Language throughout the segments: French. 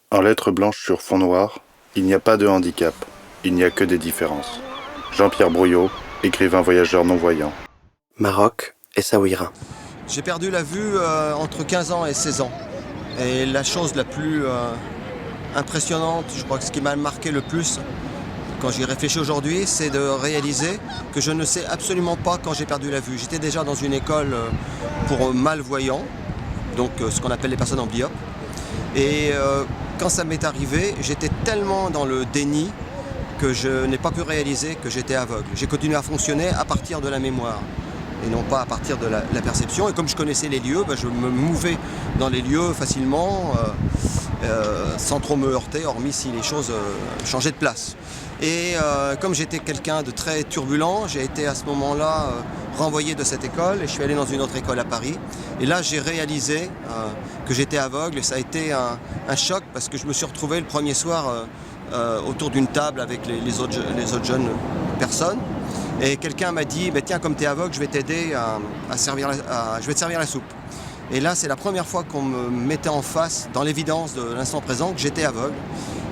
En lettres blanches sur fond noir, il n'y a pas de handicap, il n'y a que des différences. Jean-Pierre Brouillot, écrivain voyageur non-voyant. Maroc, Essaouira. J'ai perdu la vue entre 15 ans et 16 ans. Et la chose la plus impressionnante, je crois que ce qui m'a marqué le plus quand j'y réfléchis aujourd'hui, c'est de réaliser que je ne sais absolument pas quand j'ai perdu la vue. J'étais déjà dans une école pour malvoyants, donc ce qu'on appelle les personnes amblyopes. Et quand ça m'est arrivé, j'étais tellement dans le déni que je n'ai pas pu réaliser que j'étais aveugle. J'ai continué à fonctionner à partir de la mémoire et non pas à partir de la perception. Et comme je connaissais les lieux, je me mouvais dans les lieux facilement, sans trop me heurter, hormis si les choses changeaient de place. Et comme j'étais quelqu'un de très turbulent, j'ai été à ce moment-là renvoyé de cette école et je suis allé dans une autre école à Paris. Et là, j'ai réalisé que j'étais aveugle et ça a été un choc parce que je me suis retrouvé le premier soir autour d'une table avec les autres jeunes personnes. Et quelqu'un m'a dit, tiens, comme tu es aveugle, je vais t'aider je vais te servir la soupe. Et là, c'est la première fois qu'on me mettait en face, dans l'évidence de l'instant présent, que j'étais aveugle.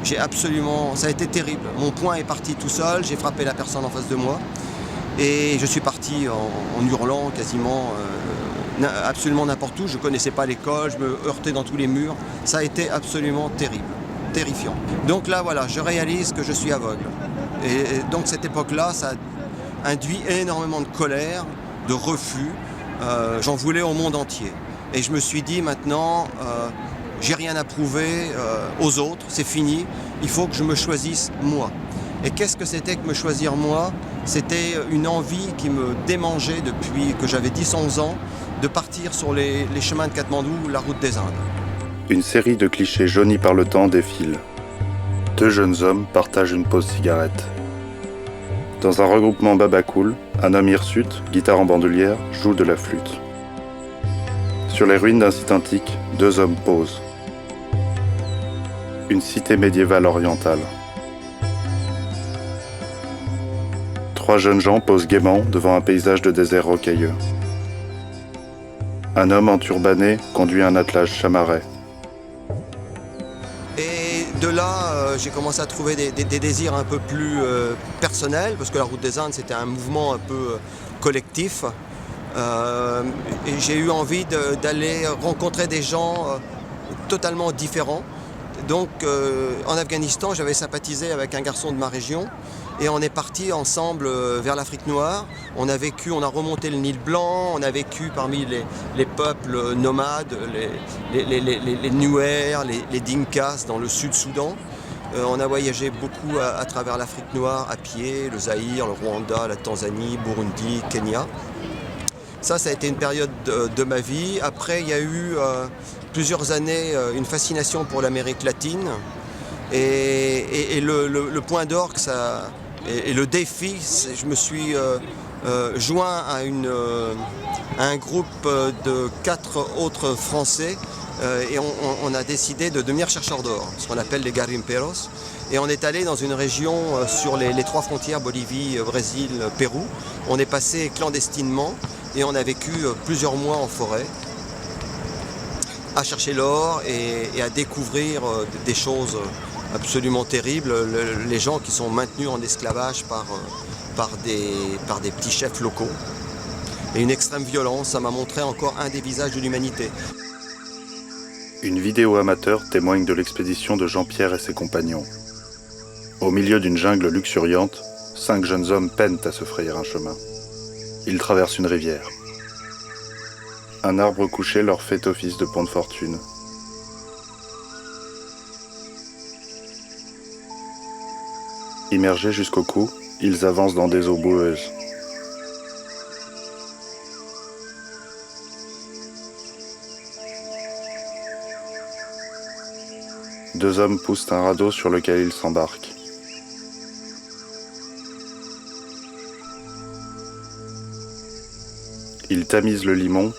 Ça a été terrible. Mon poing est parti tout seul, j'ai frappé la personne en face de moi. Et je suis parti en hurlant quasiment absolument n'importe où. Je ne connaissais pas l'école, je me heurtais dans tous les murs. Ça a été absolument terrible, terrifiant. Donc là, voilà, je réalise que je suis aveugle. Et donc cette époque-là, ça a induit énormément de colère, de refus. J'en voulais au monde entier. Et je me suis dit maintenant, j'ai rien à prouver aux autres, c'est fini, il faut que je me choisisse moi. Et qu'est-ce que c'était que me choisir moi? C'était une envie qui me démangeait depuis que j'avais 10-11 ans, de partir sur les chemins de Katmandou, la route des Indes. Une série de clichés jaunis par le temps défile. Deux jeunes hommes partagent une pause cigarette. Dans un regroupement babacool, un homme hirsute, guitare en bandoulière, joue de la flûte. Sur les ruines d'un site antique, deux hommes posent. Une cité médiévale orientale. Trois jeunes gens posent gaiement devant un paysage de désert rocailleux. Un homme enturbané conduit un attelage chamarrais. Et de là, j'ai commencé à trouver des désirs un peu plus personnels, parce que la route des Indes, c'était un mouvement un peu collectif. Et j'ai eu envie d'aller rencontrer des gens totalement différents. Donc en Afghanistan, j'avais sympathisé avec un garçon de ma région et on est parti ensemble vers l'Afrique noire. On a remonté le Nil blanc, on a vécu parmi les peuples nomades, les Nuer, les Dinkas dans le sud-Soudan. On a voyagé beaucoup à travers l'Afrique noire à pied, le Zaïre, le Rwanda, la Tanzanie, Burundi, Kenya. Ça a été une période de ma vie. Après, il y a eu plusieurs années une fascination pour l'Amérique latine. Et le point d'orgue et le défi, je me suis joint à un groupe de 4 autres Français et on a décidé de devenir chercheurs d'or, ce qu'on appelle les garimperos. Et on est allé dans une région sur les 3 frontières, Bolivie, Brésil, Pérou. On est passé clandestinement et on a vécu plusieurs mois en forêt à chercher l'or et à découvrir des choses absolument terribles. Les gens qui sont maintenus en esclavage par des petits chefs locaux. Et une extrême violence, ça m'a montré encore un des visages de l'humanité. Une vidéo amateur témoigne de l'expédition de Jean-Pierre et ses compagnons. Au milieu d'une jungle luxuriante, 5 jeunes hommes peinent à se frayer un chemin. Ils traversent une rivière. Un arbre couché leur fait office de pont de fortune. Immergés jusqu'au cou, ils avancent dans des eaux boueuses. Deux hommes poussent un radeau sur lequel ils s'embarquent. Ils tamisent le limon,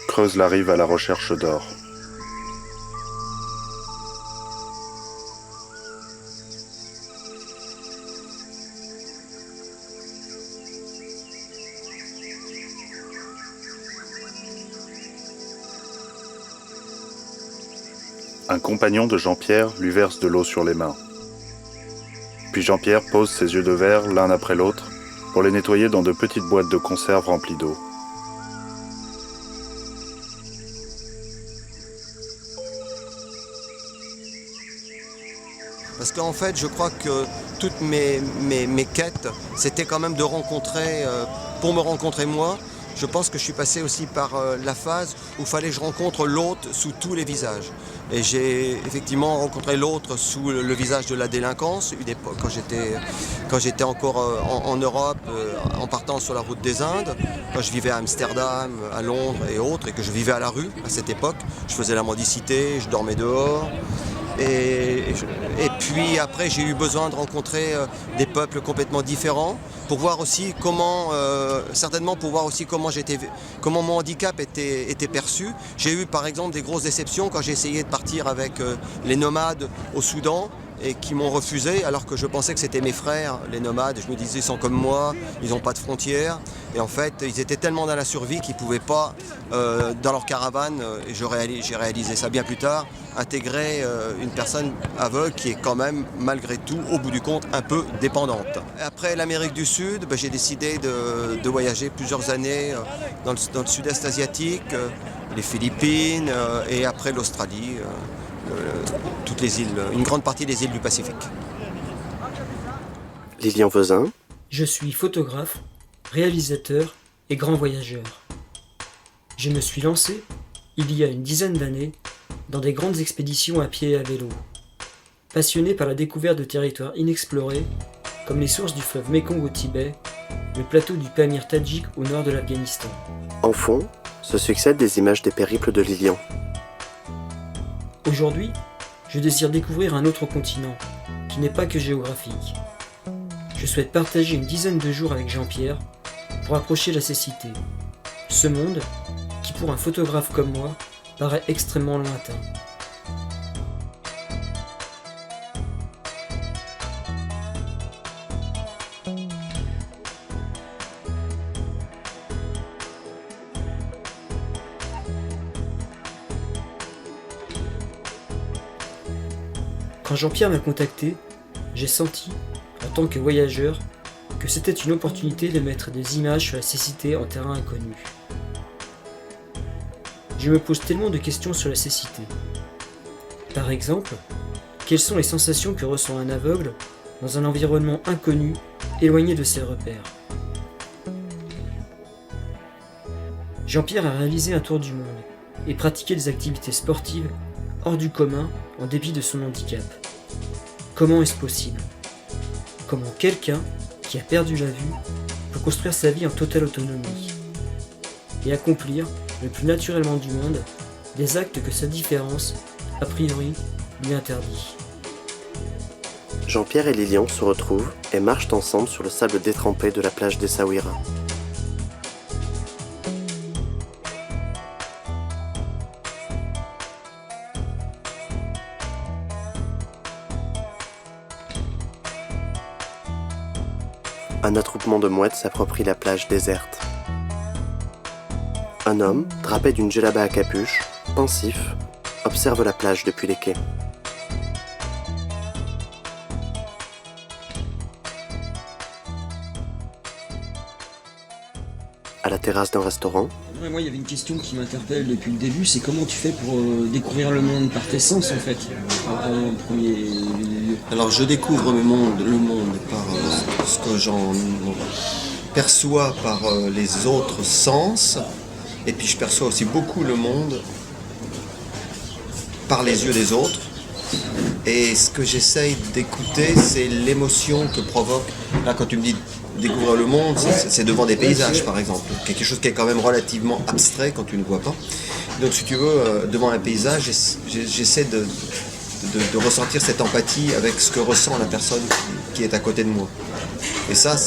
creusent la rive à la recherche d'or. Un compagnon de Jean-Pierre lui verse de l'eau sur les mains. Puis Jean-Pierre pose ses yeux de verre l'un après l'autre pour les nettoyer dans de petites boîtes de conserve remplies d'eau. Parce qu'en fait, je crois que toutes mes quêtes, c'était quand même de rencontrer, pour me rencontrer moi. Je pense que je suis passé aussi par la phase où il fallait que je rencontre l'autre sous tous les visages. Et j'ai effectivement rencontré l'autre sous le visage de la délinquance, quand j'étais encore en Europe, en partant sur la route des Indes, quand je vivais à Amsterdam, à Londres et autres, et que je vivais à la rue à cette époque. Je faisais la mendicité, je dormais dehors. Et puis après, j'ai eu besoin de rencontrer des peuples complètement différents pour voir aussi comment, certainement pour voir aussi comment mon handicap était perçu. J'ai eu par exemple des grosses déceptions quand j'ai essayé de partir avec les nomades au Soudan et qui m'ont refusé alors que je pensais que c'était mes frères, les nomades. Je me disais, ils sont comme moi, ils n'ont pas de frontières. Et en fait, ils étaient tellement dans la survie qu'ils ne pouvaient pas, dans leur caravane, et j'ai réalisé ça bien plus tard, intégrer une personne aveugle qui est quand même, malgré tout, au bout du compte, un peu dépendante. Après l'Amérique du Sud, j'ai décidé de voyager plusieurs années dans le sud-est asiatique, les Philippines et après l'Australie. Toutes les îles, une grande partie des îles du Pacifique. Lilian Vezin. Je suis photographe, réalisateur et grand voyageur. Je me suis lancé, il y a une dizaine d'années, dans des grandes expéditions à pied et à vélo. Passionné par la découverte de territoires inexplorés, comme les sources du fleuve Mékong au Tibet, le plateau du Pamir tadjik au nord de l'Afghanistan. En fond, se succèdent des images des périples de Lilian. Aujourd'hui, je désire découvrir un autre continent, qui n'est pas que géographique. Je souhaite partager une dizaine de jours avec Jean-Pierre pour approcher la cécité. Ce monde, qui pour un photographe comme moi, paraît extrêmement lointain. Quand Jean-Pierre m'a contacté, j'ai senti, en tant que voyageur, que c'était une opportunité de mettre des images sur la cécité en terrain inconnu. Je me pose tellement de questions sur la cécité. Par exemple, quelles sont les sensations que ressent un aveugle dans un environnement inconnu, éloigné de ses repères? Jean-Pierre a réalisé un tour du monde et pratiqué des activités sportives hors du commun en dépit de son handicap. Comment est-ce possible? Comment quelqu'un qui a perdu la vue peut construire sa vie en totale autonomie et accomplir le plus naturellement du monde des actes que sa différence, a priori, lui interdit? Jean-Pierre et Lilian se retrouvent et marchent ensemble sur le sable détrempé de la plage d'Essaouira. Un attroupement de mouettes s'approprie la plage déserte. Un homme, drapé d'une djellaba à capuche, pensif, observe la plage depuis les quais. À la terrasse d'un restaurant, Moi, il y avait une question qui m'interpelle depuis le début, c'est comment tu fais pour découvrir le monde par tes sens, en fait, en premier lieu. Alors je découvre le monde par ce que j'en perçois par les autres sens, et puis je perçois aussi beaucoup le monde par les yeux des autres. Et ce que j'essaye d'écouter, c'est l'émotion que provoque. Là, quand tu me dis découvrir le monde, c'est devant des paysages, par exemple. Quelque chose qui est quand même relativement abstrait quand tu ne vois pas. Donc, si tu veux, devant un paysage, j'essaie de ressentir cette empathie avec ce que ressent la personne qui est à côté de moi. Et ça,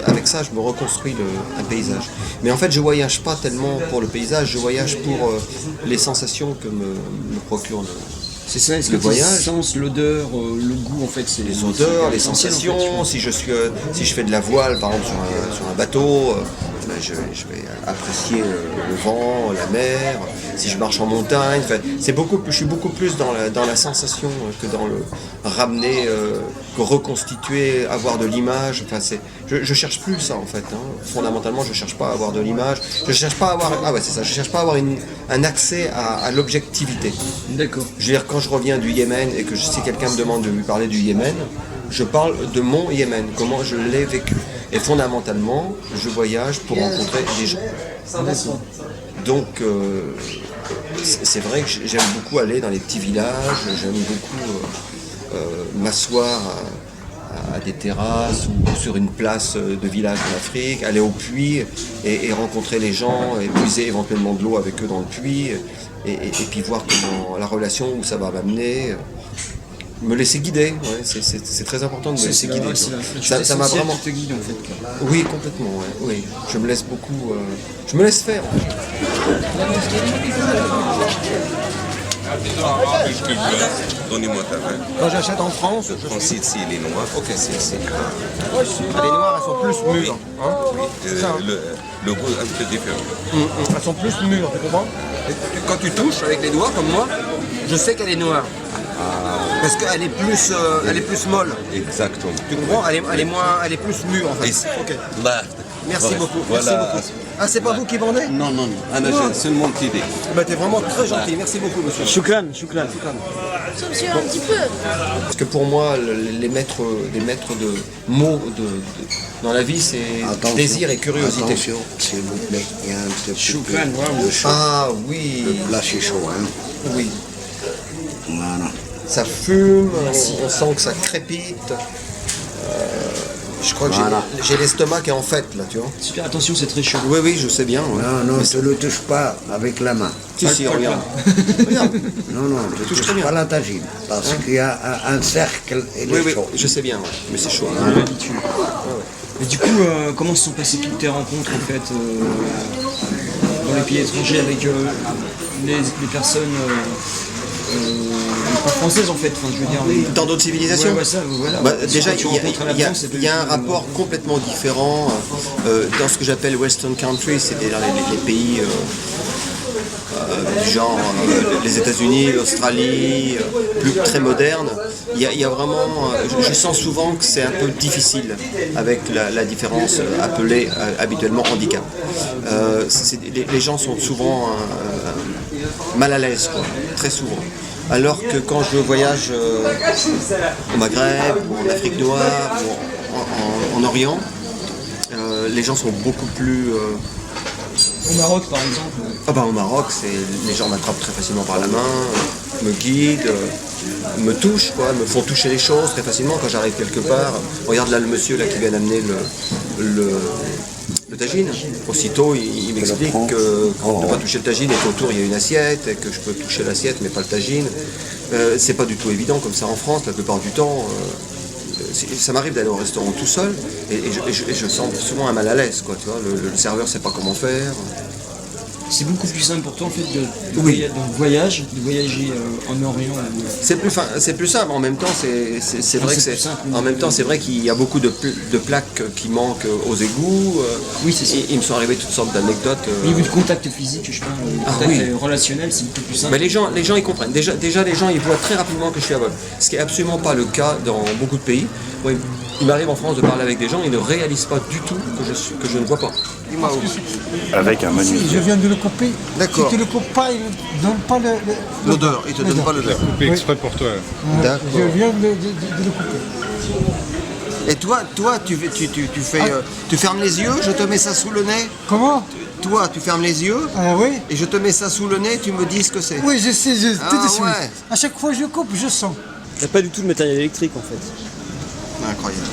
avec ça, je me reconstruis un paysage. Mais en fait, je voyage pas tellement pour le paysage, je voyage pour les sensations que me procure C'est ça, est-ce le que voyage. le sens, l'odeur, le goût, en fait, c'est Les odeurs, les essentiel, sensations, en fait, si je fais de la voile, par exemple, sur un bateau, je vais apprécier le vent, la mer, si je marche en montagne. Enfin, je suis beaucoup plus dans la sensation que dans le ramener, reconstituer, avoir de l'image. Enfin, je cherche plus ça en fait. Fondamentalement, je cherche pas à avoir de l'image. Je cherche pas à avoir. Ah ouais, c'est ça. Je cherche pas à avoir un accès à l'objectivité. D'accord. Je veux dire, quand je reviens du Yémen et que si quelqu'un me demande de lui parler du Yémen, je parle de mon Yémen, comment je l'ai vécu. Et fondamentalement, je voyage pour rencontrer des gens. Donc, c'est vrai que j'aime beaucoup aller dans les petits villages, j'aime beaucoup m'asseoir à des terrasses ou sur une place de village en Afrique, aller au puits et rencontrer les gens, et puiser éventuellement de l'eau avec eux dans le puits, et puis voir comment la relation, où ça va m'amener. Me laisser guider, ouais, c'est très important de me laisser guider. Ça m'a vraiment. Te guide en fait. Oui, complètement, ouais, oui. Je me laisse beaucoup. Je me laisse faire. En fait. Donnez-moi ta main. Quand j'achète en France, je Prends ici les noirs. Ok, c'est. les noires, elles sont plus mûres. Hein. Ça, hein. Le goût est un peu différent. Elles sont plus mûres, tu comprends? Quand tu touches avec les doigts comme moi, je sais qu'elle est noire. Parce qu'elle est plus molle. Exactement. Tu comprends? Elle est plus mûre en fait. Ok. Bah, Merci voilà. beaucoup. Voilà. Merci beaucoup. Ah, c'est pas vous qui vendez? Non. Anna, j'ai seulement qui dit. Bah, t'es vraiment très gentil. Merci beaucoup, monsieur. Choukran. Monsieur, un petit peu. Parce que pour moi, les maîtres de mots dans la vie, c'est désir et curiosité. Attention, s'il vous plaît, il y a un petit peu Choukran, de chaud. Ah oui. Le plat, c'est chaud, hein. Oui. Voilà. Ça fume, on sent que ça crépite. Je crois que j'ai l'estomac qui est en fête, là, tu vois. Super, attention, c'est très chaud. Oui, je sais bien. Ouais. Non, ne le touche pas avec la main. Si, regarde. Regarde. Non, ne touche très touche bien. pas la tagine. Parce qu'il y a un cercle et il est chaud. Je sais bien, ouais. Mais c'est chaud. On est habitué. Et du coup, comment se sont passées toutes tes rencontres en fait dans les pays étrangers avec les personnes pas françaises en fait, enfin, je veux dire Dans d'autres civilisations. Ouais, ça, voilà. Bah, déjà, Tu rencontres à la France, il y a un rapport complètement différent dans ce que j'appelle Western countries, c'est-à-dire les pays du genre les États-Unis, l'Australie, très modernes. Il y a vraiment, je sens souvent que c'est un peu difficile avec la différence appelée habituellement handicap. Les gens sont souvent mal à l'aise, quoi, très souvent. Alors que quand je voyage au Maghreb, ou en Afrique noire, ou en Orient, les gens sont beaucoup plus... Au Maroc par exemple. Au Maroc, les gens m'attrapent très facilement par la main, me guident, me touchent, quoi, me font toucher les choses très facilement quand j'arrive quelque part. Regarde là le monsieur là, qui vient d'amener le tagine. Aussitôt, il m'explique que on ne peut pas toucher le tagine et qu'autour il y a une assiette et que je peux toucher l'assiette mais pas le tagine. C'est pas du tout évident comme ça en France, la plupart du temps. Ça m'arrive d'aller au restaurant tout seul et je sens souvent un mal à l'aise, quoi, tu vois, le serveur sait pas comment faire. C'est beaucoup plus simple pour toi en fait de voyager en Orient. C'est plus simple. En même temps, c'est vrai que en même temps, c'est vrai qu'il y a beaucoup de plaques qui manquent aux égouts. Oui, c'est ça. Il me sont arrivés toutes sortes d'anecdotes. Au niveau du contact physique, je parle, le contact relationnel, c'est beaucoup plus simple. Mais les gens ils comprennent. Déjà, les gens, ils voient très rapidement que je suis aveugle. Ce qui est absolument pas le cas dans beaucoup de pays. Oui, il m'arrive en France de parler avec des gens, ils ne réalisent pas du tout que je ne vois pas. Avec un menu. Je viens de le couper. D'accord. Si tu le coupes pas, il ne donne pas L'odeur, il te donne pas l'odeur. Coupé exprès pour toi. D'accord. Je viens de le couper. Et toi, tu fais, tu fermes les yeux, je te mets ça sous le nez. Comment? Toi, tu fermes les yeux. Ah oui? Et je te mets ça sous le nez, tu me dis ce que c'est. Oui, je sais, tout de suite. Ouais. À chaque fois que je coupe, je sens. Il n'y a pas du tout de matériel électrique en fait. Incroyable.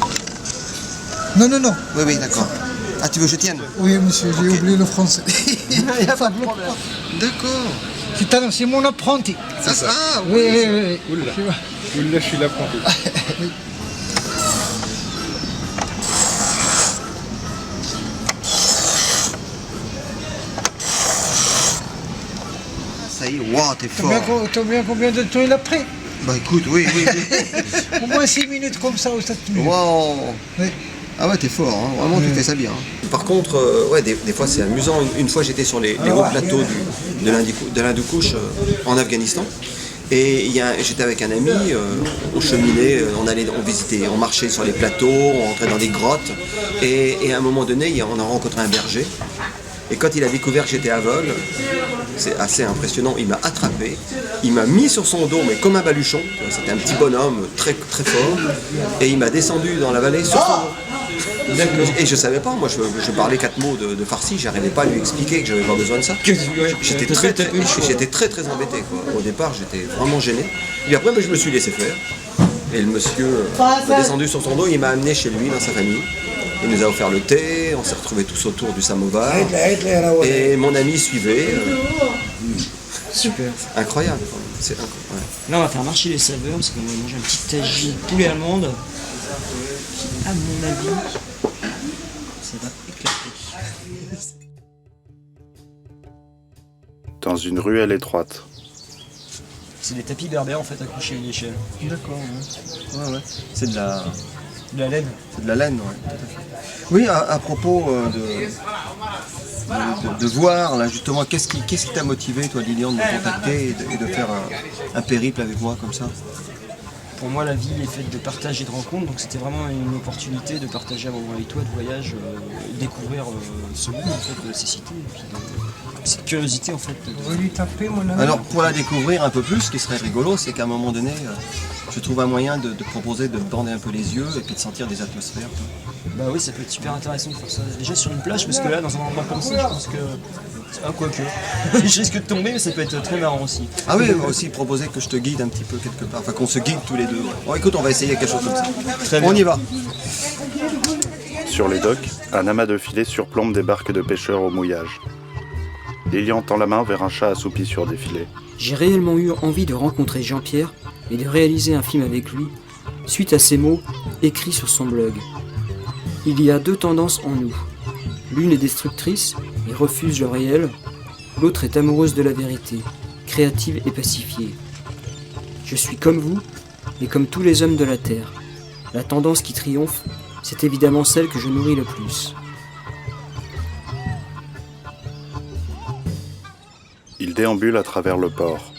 Non. Oui, d'accord. Ah, tu veux que je tienne? Oui, monsieur, j'ai oublié le français. Il n'y a pas de problème. D'accord. C'est mon apprenti. C'est ça. Ah, Oui. Oula, je suis l'apprenti. Ça y est, wow, t'es fort. T'as bien combien de temps il a pris? Bah écoute, oui. Au moins 6 minutes comme ça ou 7 minutes. Wow. Oui. Ah ouais, t'es fort, hein. Vraiment tu fais ça bien. Par contre, ouais, des fois c'est amusant. Une fois j'étais sur les hauts plateaux de l'Hindoukouche en Afghanistan. Et j'étais avec un ami, on cheminait, on marchait sur les plateaux, on rentrait dans des grottes. Et à un moment donné, on a rencontré un berger. Et quand il a découvert que j'étais aveugle, c'est assez impressionnant, il m'a attrapé, il m'a mis sur son dos, mais comme un baluchon. C'était un petit bonhomme très, très fort. Et il m'a descendu dans la vallée sur son dos. Et je savais pas, moi je parlais 4 mots de farsi, j'arrivais pas à lui expliquer que j'avais pas besoin de ça. J'étais très très embêté, quoi. Au départ j'étais vraiment gêné. Et après je me suis laissé faire. Et le monsieur m'a descendu sur son dos, il m'a amené chez lui dans sa famille. Il nous a offert le thé, on s'est retrouvés tous autour du samovar. Et mon ami suivait. Super. Incroyable, quoi. C'est incroyable. Ouais. Là, on va faire marcher les saveurs parce qu'on va manger un petit tagine de poulet allemande. À mon avis, ça va éclater. Dans une ruelle étroite. C'est des tapis berbères en fait accrochés à une échelle. D'accord, ouais. C'est de la laine. C'est de la laine, ouais, tout à fait. Oui, à propos de voir, là, justement, qu'est-ce qui t'a motivé, toi, Lilian, de me contacter et de faire un périple avec moi comme ça? Pour moi, la vie est faite de partage et de rencontres, donc c'était vraiment une opportunité de partager un moment avec toi, de voyage, découvrir ce monde, en fait, de ces cités, et puis cette curiosité, en fait. Alors, pour la découvrir un peu plus, ce qui serait rigolo, c'est qu'à un moment donné, je trouve un moyen de proposer de bander un peu les yeux et puis de sentir des atmosphères. Bah oui, ça peut être super intéressant de faire ça. Déjà sur une plage, parce que là, dans un endroit comme ça, je pense que... Ah, quoique. Je risque de tomber, mais ça peut être très marrant aussi. Ah oui, moi aussi proposer que je te guide un petit peu quelque part. Enfin, qu'on se guide tous les deux. Ouais. Bon, écoute, on va essayer quelque chose comme ça. Très bien. On y va. Sur les docks, un amas de filets surplombe des barques de pêcheurs au mouillage. Lilian tend la main vers un chat assoupi sur des filets. J'ai réellement eu envie de rencontrer Jean-Pierre et de réaliser un film avec lui, suite à ces mots écrits sur son blog. Il y a 2 tendances en nous. L'une est destructrice et refuse le réel, l'autre est amoureuse de la vérité, créative et pacifiée. Je suis comme vous, et comme tous les hommes de la Terre. La tendance qui triomphe, c'est évidemment celle que je nourris le plus. Il déambule à travers le port.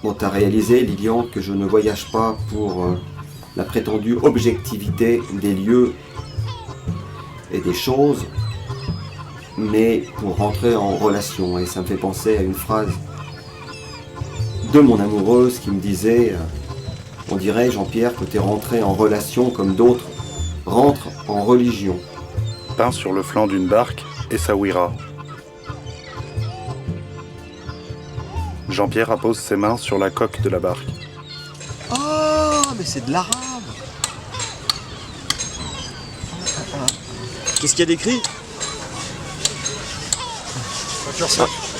Bon, t'as réalisé, Lilian, que je ne voyage pas pour la prétendue objectivité des lieux et des choses, mais pour rentrer en relation. Et ça me fait penser à une phrase de mon amoureuse qui me disait on dirait, Jean-Pierre, que t'es rentré en relation comme d'autres rentrent en religion. Peint sur le flanc d'une barque, Essaouira. Jean-Pierre appose ses mains sur la coque de la barque. Oh, mais c'est de l'arabe. Qu'est-ce qu'il y a d'écrit?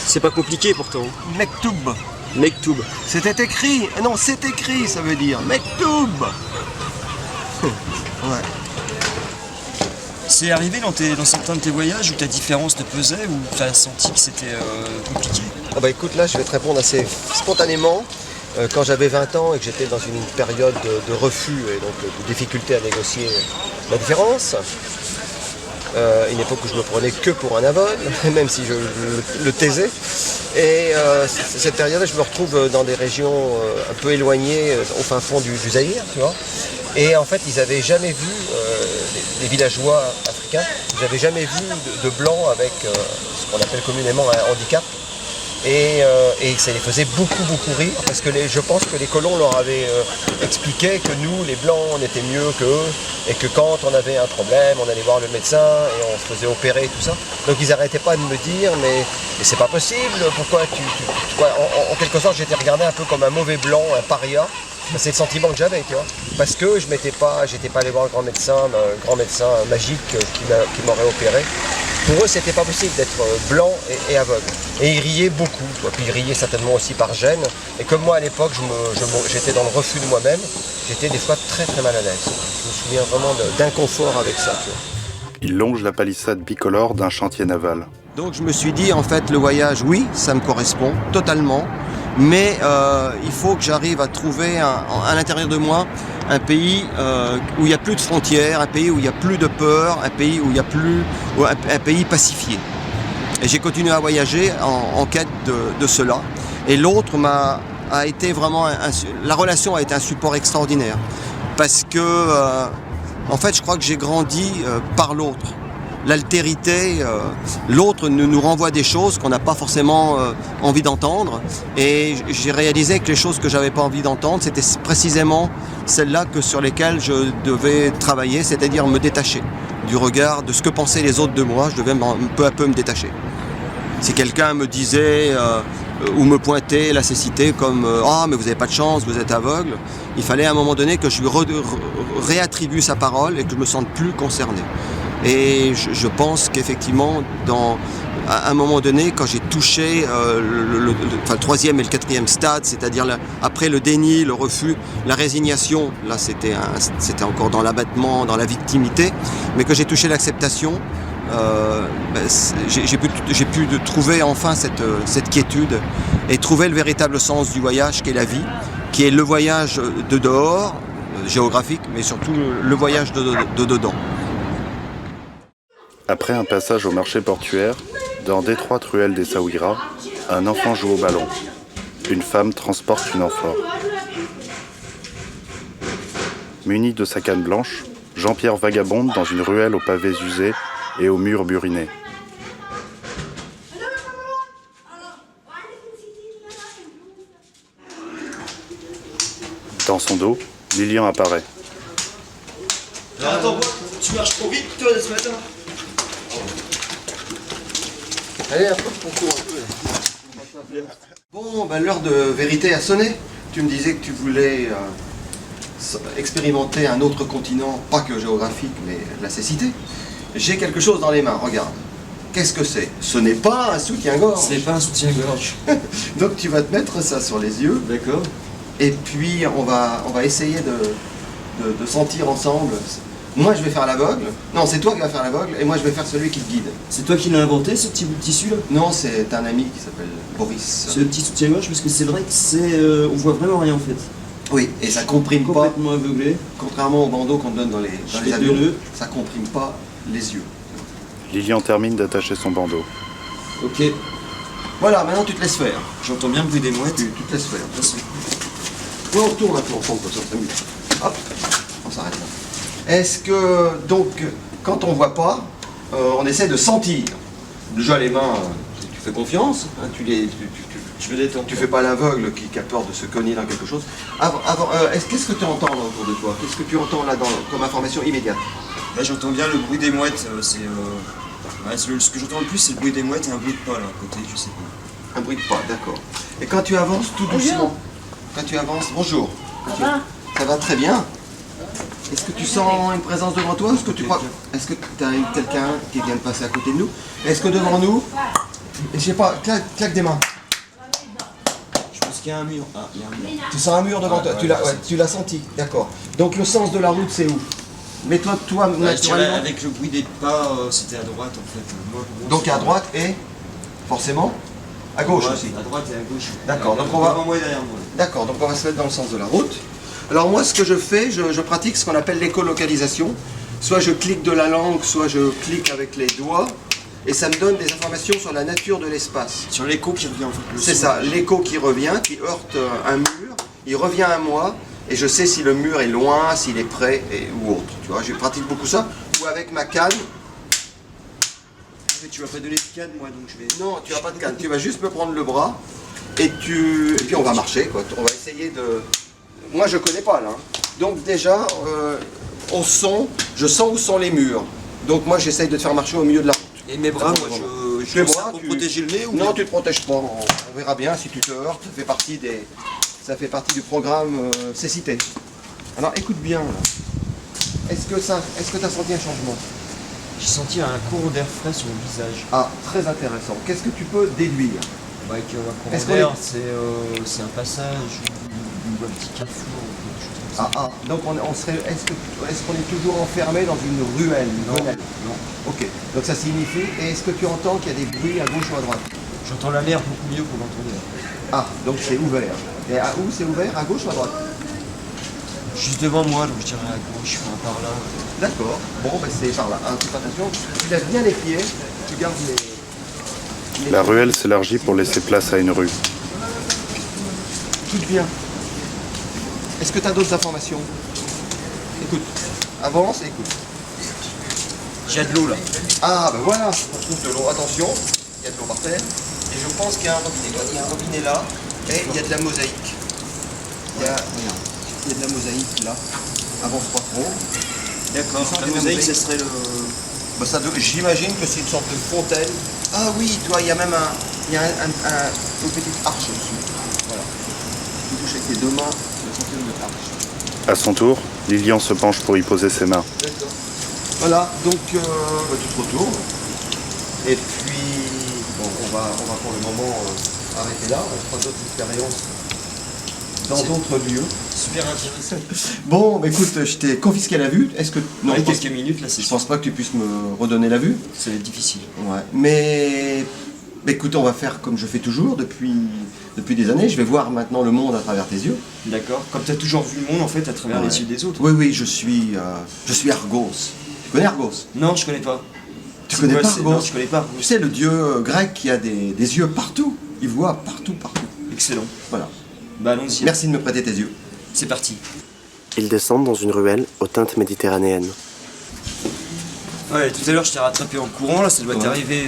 C'est pas compliqué pourtant. Mektoub. Mektoub. C'était écrit. Non, c'est écrit, ça veut dire. Mektoub. Ouais. C'est arrivé dans certains de tes voyages où ta différence te pesait, où tu as senti que c'était compliqué? Ah bah écoute, là je vais te répondre assez spontanément. Quand j'avais 20 ans et que j'étais dans une période de refus et donc de difficulté à négocier la différence, une époque où je me prenais que pour un aveugle, même si je le taisais. Et cette période-là, je me retrouve dans des régions un peu éloignées, au fin fond du Zaïre, tu vois. Et en fait, ils n'avaient jamais vu, les villageois africains, ils n'avaient jamais vu de blancs avec ce qu'on appelle communément un handicap. Et ça les faisait beaucoup rire, parce que je pense que les colons leur avaient expliqué que nous, les blancs, on était mieux qu'eux, et que quand on avait un problème, on allait voir le médecin, et on se faisait opérer, tout ça. Donc ils n'arrêtaient pas de me dire, mais c'est pas possible, pourquoi en quelque sorte, j'étais regardé un peu comme un mauvais blanc, un paria. C'est le sentiment que j'avais, tu vois, parce que j'étais pas allé voir un grand médecin magique qui m'aurait opéré. Pour eux, c'était pas possible d'être blanc et aveugle. Et ils riaient beaucoup, tu vois. Puis ils riaient certainement aussi par gêne. Et comme moi à l'époque, j'étais dans le refus de moi-même, j'étais des fois très mal à l'aise. Je me souviens vraiment d'inconfort avec ça, tu vois. Il longe la palissade bicolore d'un chantier naval. Donc je me suis dit, en fait, le voyage, oui, ça me correspond totalement. mais il faut que j'arrive à trouver à l'intérieur de moi un pays où il n'y a plus de frontières, un pays où il n'y a plus de peur, un pays où il y a plus, un pays pacifié. Et j'ai continué à voyager en quête de cela. Et l'autre a été vraiment, la relation a été un support extraordinaire. Parce que, en fait, je crois que j'ai grandi par l'autre. L'altérité, l'autre nous renvoie des choses qu'on n'a pas forcément envie d'entendre. Et j'ai réalisé que les choses que j'avais pas envie d'entendre, c'était précisément celles-là sur lesquelles je devais travailler, c'est-à-dire me détacher du regard, de ce que pensaient les autres de moi. Je devais peu à peu me détacher. Si quelqu'un me disait ou me pointait la cécité comme « Ah, mais vous n'avez pas de chance, vous êtes aveugle », il fallait à un moment donné que je lui réattribue sa parole et que je me sente plus concerné. Et je pense qu'effectivement, à un moment donné, quand j'ai touché le troisième et le quatrième stade, c'est-à-dire après le déni, le refus, la résignation, là c'était encore dans l'abattement, dans la victimité, mais que j'ai touché l'acceptation, j'ai pu trouver enfin cette quiétude et trouver le véritable sens du voyage qui est la vie, qui est le voyage de dehors, géographique, mais surtout le voyage de dedans. Après un passage au marché portuaire, dans d'étroites ruelles d'Essaouira, un enfant joue au ballon. Une femme transporte une amphore. Muni de sa canne blanche, Jean-Pierre vagabonde dans une ruelle aux pavés usés et aux murs burinés. Dans son dos, Lilian apparaît. Attends, tu marches trop vite toi ce matin. Allez, après, on court un peu. Bon, ben, l'heure de vérité a sonné. Tu me disais que tu voulais expérimenter un autre continent, pas que géographique, mais la cécité. J'ai quelque chose dans les mains, regarde. Qu'est-ce que c'est? Ce n'est pas un soutien-gorge. Ce n'est pas un soutien-gorge. Donc tu vas te mettre ça sur les yeux. D'accord. Et puis on va essayer de sentir ensemble. Moi je vais faire l'aveugle. Non, c'est toi qui vas faire l'aveugle et moi je vais faire celui qui te guide. C'est toi qui l'as inventé ce petit bout de tissu là? Non, c'est un ami qui s'appelle Boris. C'est le petit soutien-gorge parce que c'est vrai que on voit vraiment rien en fait. Oui, et ça comprime pas. Complètement aveuglé. Contrairement au bandeau qu'on te donne dans les avions, ça comprime pas les yeux. Lilian termine d'attacher son bandeau. Ok. Voilà, maintenant tu te laisses faire. J'entends bien le bruit des mouettes. Tu te laisses faire. Ouais, on retourne un peu ensemble, comme ça, c'est mieux. Hop, on s'arrête là. Est-ce que, donc, quand on voit pas, on essaie de sentir. Déjà les mains, tu fais confiance, hein, tu fais pas l'aveugle qui a peur de se cogner dans quelque chose. Qu'est-ce que tu entends là autour de toi? Qu'est-ce que tu entends là comme information immédiate? Là j'entends bien le bruit des mouettes, ce que j'entends le plus c'est le bruit des mouettes et un bruit de pas là à côté, je sais pas. Un bruit de pas, d'accord. Et quand tu avances tout doucement, bonjour. Ça va très bien. Est-ce que tu sens une présence devant toi? Est-ce que tu as quelqu'un qui vient de passer à côté de nous? Est-ce que devant nous, je sais pas, claque des mains. Je pense qu'il y a un mur. Ah, il y a un mur. Tu sens un mur devant toi, tu l'as senti, d'accord. Donc le sens de la route c'est où? Mais toi, naturellement... Avec le bruit des pas, c'était à droite en fait. Moi, donc à droite et forcément à gauche aussi. À droite et à gauche. D'accord, donc on va... D'accord, donc on va se mettre dans le sens de la route. Alors moi ce que je fais, je pratique ce qu'on appelle l'écolocalisation. Soit je clique de la langue, soit je clique avec les doigts. Et ça me donne des informations sur la nature de l'espace. Sur l'écho qui revient en fait. C'est ça, l'écho qui revient, qui heurte un mur, il revient à moi. Et je sais si le mur est loin, s'il est près ou autre. Tu vois, je pratique beaucoup ça. Ou avec ma canne. Mais tu vas pas donner de canne, moi, donc je vais... Non, tu n'as pas de canne. Tu vas juste me prendre le bras. Et puis on va marcher, quoi. On va essayer de... Moi, je connais pas, là. Donc déjà, au son, je sens où sont les murs. Donc moi, j'essaye de te faire marcher au milieu de la route. Et mes bras, moi, je les fais bras ça pour protéger le nez ou non, tu ne te protèges pas. On verra bien si tu te heurtes. Ça fait partie du programme cécité. Alors écoute bien là. Est-ce que tu as senti un changement? J'ai senti un courant d'air frais sur le visage. Ah, très intéressant. Qu'est-ce que tu peux déduire? Bah, avec un courant d'air, c'est un passage ou un petit carrefour. Donc est-ce qu'on est toujours enfermé dans une ruelle, une fenêtre? Non. Ok. Donc ça signifie. Et est-ce que tu entends qu'il y a des bruits à gauche ou à droite? J'entends la mer beaucoup mieux pour l'entendre. Ah, donc c'est ouvert. Et à où c'est ouvert? À gauche ou à droite? Juste devant moi, donc je dirais à gauche, enfin par là. D'accord. Bon, ben c'est par là. Hein, fais attention, tu lèves bien les pieds, tu gardes les La ruelle s'élargit pour laisser place à une rue. Écoute bien. Est-ce que tu as d'autres informations? Écoute, avance et écoute. Il y a de l'eau là. Ah, ben voilà, on trouve de l'eau. Attention, il y a de l'eau par terre. Et je pense qu'il y a un robinet. Il y a un robinet là, et il y a de la mosaïque. Il y a de la mosaïque là. Avance pas trop. D'accord. La La mosaïque, ce serait le... Bah, j'imagine que c'est une sorte de fontaine. Ah oui, toi, il y a même une petite arche dessus. Voilà. Tu touches avec tes deux mains, c'est la fontaine de arche. À son tour, Lilian se penche pour y poser ses mains. D'accord. Voilà, donc tu te retournes. Et puis, bon, on va pour le moment arrêter là. On fera d'autres expériences dans d'autres lieux. Super intéressant. Bon, bah, écoute, je t'ai confisqué la vue. Est-ce que... Non, quelques minutes là, c'est... Je pense pas que tu puisses me redonner la vue. Ça va être difficile. Ouais. Mais écoute, on va faire comme je fais toujours depuis des années. Je vais voir maintenant le monde à travers tes yeux. D'accord. Comme tu as toujours vu le monde en fait à travers les yeux des autres. Oui, je suis Argos. Tu connais Argos? Non, je connais pas. Tu connais pas Argos? Non, je connais pas Argos. Tu sais, le dieu grec qui a des yeux partout. Il voit partout. Excellent. Voilà. Bah allons-y. Merci de me prêter tes yeux. C'est parti. Ils descendent dans une ruelle aux teintes méditerranéennes. Ouais, tout à l'heure je t'ai rattrapé en courant, là ça doit t'arriver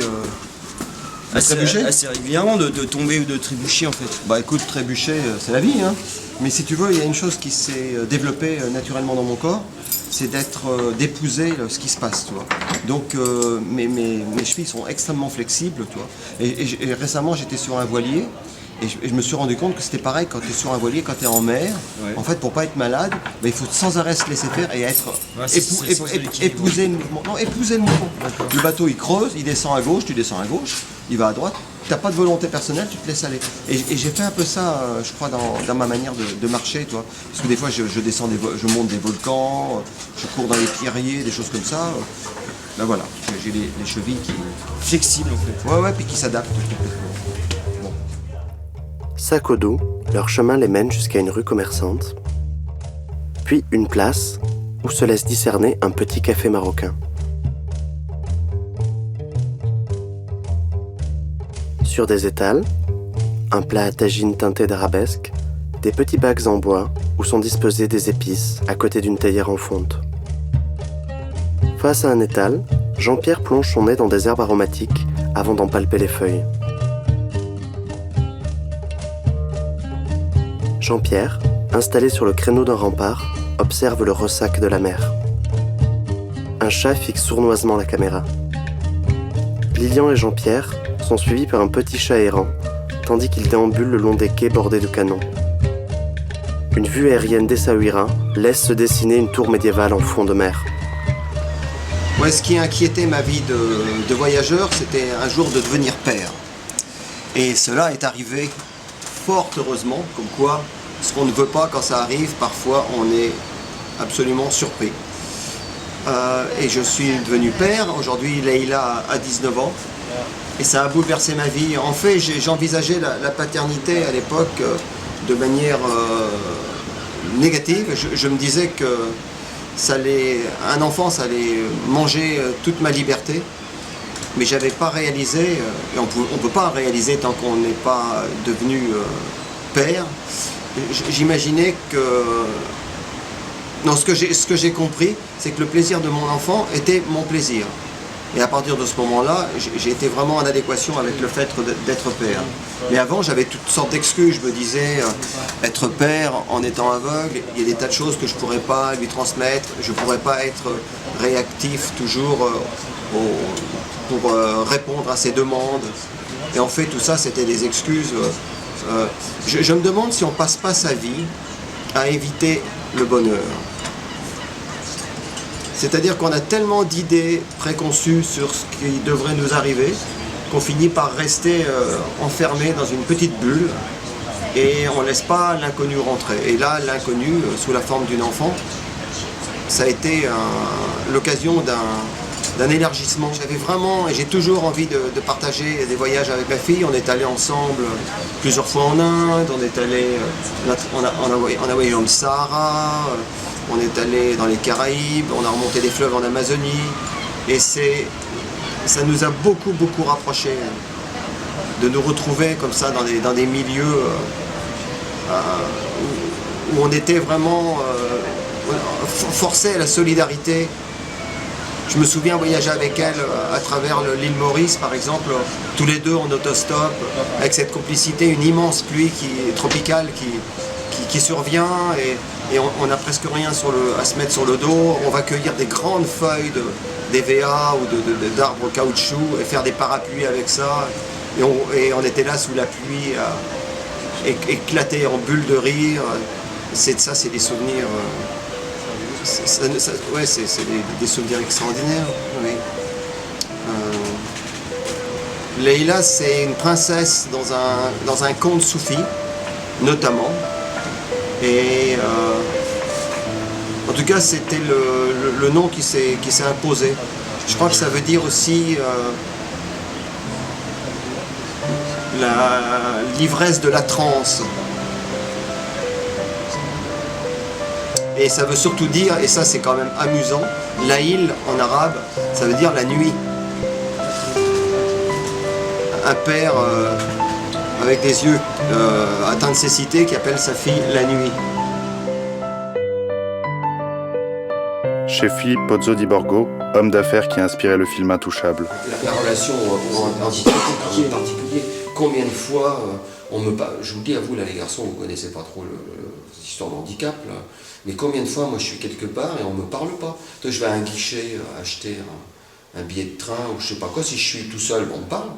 assez régulièrement de tomber ou de trébucher en fait. Bah écoute, trébucher, c'est la vie, hein. Mais si tu veux, il y a une chose qui s'est développée naturellement dans mon corps, c'est d'épouser ce qui se passe, tu vois. Donc mes chevilles sont extrêmement flexibles, tu vois. Et récemment, j'étais sur un voilier. Et je me suis rendu compte que c'était pareil quand tu es sur un voilier, quand tu es en mer. Ouais. En fait, pour pas être malade, il faut sans arrêt se laisser faire et être épouser le mouvement. Non, épouser le mouvement. Le bateau, il creuse, il descend à gauche, tu descends à gauche, il va à droite. Tu n'as pas de volonté personnelle, tu te laisses aller. Et j'ai fait un peu ça, je crois, dans ma manière de marcher, toi. Parce que des fois, je monte des volcans, je cours dans les pierriers, des choses comme ça. Ben voilà, j'ai les chevilles qui... flexibles en fait. Ouais, puis qui s'adaptent complètement. Sac au dos, leur chemin les mène jusqu'à une rue commerçante, puis une place où se laisse discerner un petit café marocain. Sur des étals, un plat à tagine teinté d'arabesque, des petits bacs en bois où sont disposées des épices à côté d'une théière en fonte. Face à un étal, Jean-Pierre plonge son nez dans des herbes aromatiques avant d'en palper les feuilles. Jean-Pierre, installé sur le créneau d'un rempart, observe le ressac de la mer. Un chat fixe sournoisement la caméra. Lilian et Jean-Pierre sont suivis par un petit chat errant, tandis qu'ils déambulent le long des quais bordés de canons. Une vue aérienne d'Essaouira laisse se dessiner une tour médiévale en fond de mer. Ouais, ce qui inquiétait ma vie de voyageur, c'était un jour de devenir père. Et cela est arrivé fort heureusement, comme quoi, ce qu'on ne veut pas quand ça arrive, parfois on est absolument surpris. Et je suis devenu père, aujourd'hui Leïla a 19 ans, et ça a bouleversé ma vie. En fait, j'envisageais la paternité à l'époque de manière négative. Je me disais que un enfant, ça allait manger toute ma liberté. Mais je n'avais pas réalisé, et on ne peut pas réaliser tant qu'on n'est pas devenu père. J'imaginais que... Non, ce que j'ai compris, c'est que le plaisir de mon enfant était mon plaisir. Et à partir de ce moment-là, j'ai été vraiment en adéquation avec le fait d'être père. Mais avant, j'avais toutes sortes d'excuses. Je me disais, être père en étant aveugle, il y a des tas de choses que je ne pourrais pas lui transmettre. Je ne pourrais pas être réactif toujours pour répondre à ses demandes. Et en fait, tout ça, c'était des excuses. Je me demande si on ne passe pas sa vie à éviter le bonheur. C'est-à-dire qu'on a tellement d'idées préconçues sur ce qui devrait nous arriver qu'on finit par rester enfermé dans une petite bulle et on ne laisse pas l'inconnu rentrer. Et là, l'inconnu, sous la forme d'une enfant, ça a été l'occasion d'un élargissement. J'avais vraiment, et j'ai toujours envie de partager des voyages avec ma fille. On est allé ensemble plusieurs fois en Inde, on est allé, on a voyagé dans le Sahara, on est allé dans les Caraïbes, on a remonté des fleuves en Amazonie. Et ça nous a beaucoup rapprochés de nous retrouver comme ça dans des milieux où on était vraiment forcé à la solidarité. Je me souviens voyager avec elle à travers l'île Maurice, par exemple, tous les deux en autostop, avec cette complicité, une immense pluie tropicale qui survient et on n'a presque rien à se mettre sur le dos. On va cueillir des grandes feuilles d'EVA ou d'arbres caoutchouc et faire des parapluies avec ça. Et on était là sous la pluie, éclaté en bulles de rire. C'est des souvenirs. C'est des souvenirs extraordinaires. Oui. Leïla, c'est une princesse dans un conte soufi, notamment. Et en tout cas, c'était le nom qui s'est imposé. Je crois que ça veut dire aussi l'ivresse de la transe. Et ça veut surtout dire, et ça c'est quand même amusant, Laïl en arabe, ça veut dire la nuit. Un père avec des yeux atteints de cécité qui appelle sa fille la nuit. Chefi Pozzo di Borgo, homme d'affaires qui a inspiré le film Intouchable. La relation handicapée en particulier, combien de fois je vous le dis à vous là les garçons, vous connaissez pas trop l'histoire de handicap là, mais combien de fois moi je suis quelque part et on me parle pas. Donc, je vais à un guichet acheter un billet de train ou je sais pas quoi, si je suis tout seul on me parle,